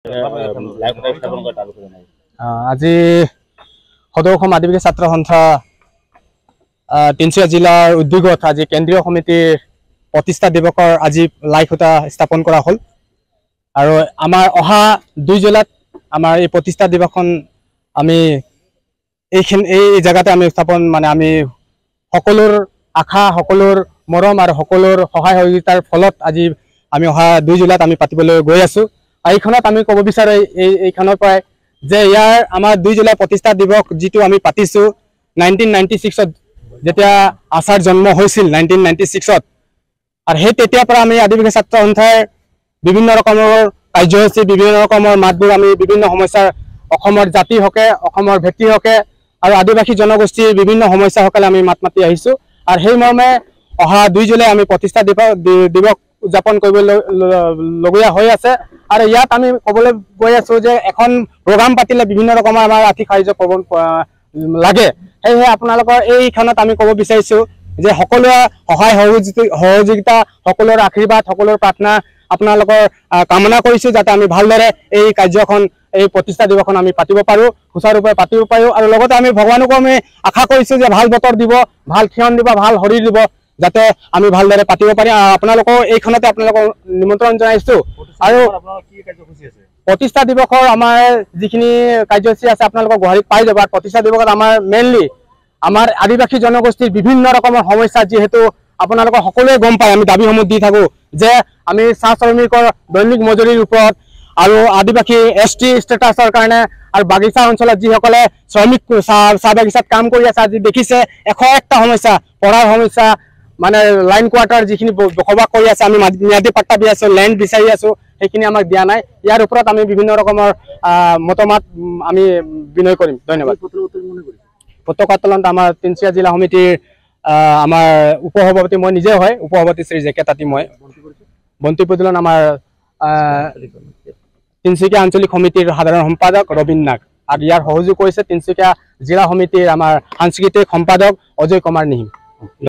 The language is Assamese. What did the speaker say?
আজি সদৌ অসম আদিবাসী ছাত্ৰ সন্থা তিনিচুকীয়া জিলাৰ উদ্যোগত আজি কেন্দ্ৰীয় সমিতিৰ প্ৰতিষ্ঠা দিৱসৰ আজি লাইভ খুঁটা স্থাপন কৰা হ'ল আৰু আমাৰ অহা 2 জুলাইত আমাৰ এই প্ৰতিষ্ঠা দিৱসখন আমি এই জায়গাতে আমি স্থাপন মানে আমি সকলোৰ আশা সকলোৰ মৰম আৰু সকলোৰ সহায় সহযোগিতাৰ ফলত আজি আমি অহা 2 জুলাইত আমি পাতিবলৈ গৈ আছো। এইখনত আমি ক'ব বিচাৰো এইখনৰ পৰাই যে ইয়াৰ আমাৰ 2 জুলাই প্ৰতিষ্ঠা দিৱস যেটো আমি পাতিছো 1996ত যেতিয়া আচাৰ জন্ম হৈছিল 1996ত আৰু সেই তেতিয়াৰ পৰা আমি আদিবাসী ছাত্ৰ সন্থাৰ বিভিন্ন ৰকমৰ কাৰ্যসূচী বিভিন্ন ৰকমৰ মাতবোৰ আমি বিভিন্ন সমস্যাৰ অসমৰ জাতি হকে অসমৰ ভেটি হকে আৰু আদিবাসী জনগোষ্ঠীৰ বিভিন্ন সমস্যা হকলে আমি মাত মাতি আহিছো আৰু সেই মৰ্মে অহা 2 জুলাই আমি প্ৰতিষ্ঠা দিৱস উদযাপন কৰিবলগীয়া হৈ আছে আৰু ইয়াত আমি ক'বলৈ গৈ আছো যে এখন প্ৰগ্ৰাম পাতিলে বিভিন্ন ৰকমৰ আমাৰ আৰ্থিক সাহায্য লাগে সেয়ে আপোনালোকৰ এইখনত আমি ক'ব বিচাৰিছো যে সকলোৰে সহায় সহযোগিতা সকলোৰ আশীৰ্বাদ সকলোৰ প্ৰাৰ্থনা আপোনালোকৰ কামনা কৰিছো যাতে আমি ভালদৰে এই কাৰ্যখন এই প্ৰতিষ্ঠা দিৱসখন আমি পাতিব পাৰো সুচাৰুৰূপে পাতিব পাৰো আৰু লগতে আমি ভগৱানকো আমি আশা কৰিছো যে ভাল বতৰ দিব ভাল ক্ষণ দিব ভাল শৰীৰ দিব যাতে আমি ভালদৰে পাতিব পাৰি আপোনালোকৰ এইখনতে আপোনালোকক নিমন্ত্ৰণ জনাইছো আৰু প্ৰতিষ্ঠা দিৱসৰ আমাৰ যিখিনি কাৰ্যসূচী আছে আপোনালোকক গুৱাহাটীত পাই যাব প্ৰতিষ্ঠা দিৱসত আমাৰ মেইনলি আমাৰ আদিবাসী জনগোষ্ঠীৰ বিভিন্ন ৰকমৰ সমস্যা যেহেতু আপোনালোকৰ সকলোৱে গম পায় আমি দাবীসমূহ দি থাকো যে আমি চাহ শ্ৰমিকৰ দৈনিক মজুৰিৰ ওপৰত আৰু আদিবাসী এছটি ষ্টেটাছৰ কাৰণে আৰু বাগিচা অঞ্চলত যিসকলে শ্ৰমিক চাহ বাগিচাত কাম কৰি আছে আজি দেখিছে 101টা সমস্যা পঢ়াৰ সমস্যা মানে লাইন কোৱাৰ্টাৰ যিখিনি বসবাস কৰি আছে আমি ম্যাদী পাট্টা দি আছো ল্যান্ড বিচাৰি আছো সেইখিনি আমাক দিয়া নাই ইয়াৰ ওপৰত আমি বিভিন্ন ৰকমৰ মতামত আমি বিনয় কৰিম ধন্যবাদ পতাকা উত্তোলনত আমাৰ তিনিচুকীয়া জিলা সমিতিৰ আমাৰ উপসভাপতি মই নিজে হয় উপসভাপতি শ্ৰী জেকে তাঁতী মই বন্তি প্ৰজ্বলন আমাৰ তিনিচুকীয়া আঞ্চলিক সমিতিৰ সাধাৰণ সম্পাদক ৰবীন নাগ আৰু ইয়াৰ সহযোগ কৰিছে তিনিচুকীয়া জিলা সমিতিৰ আমাৰ সাংস্কৃতিক সম্পাদক অজয় কুমাৰ নিহিম।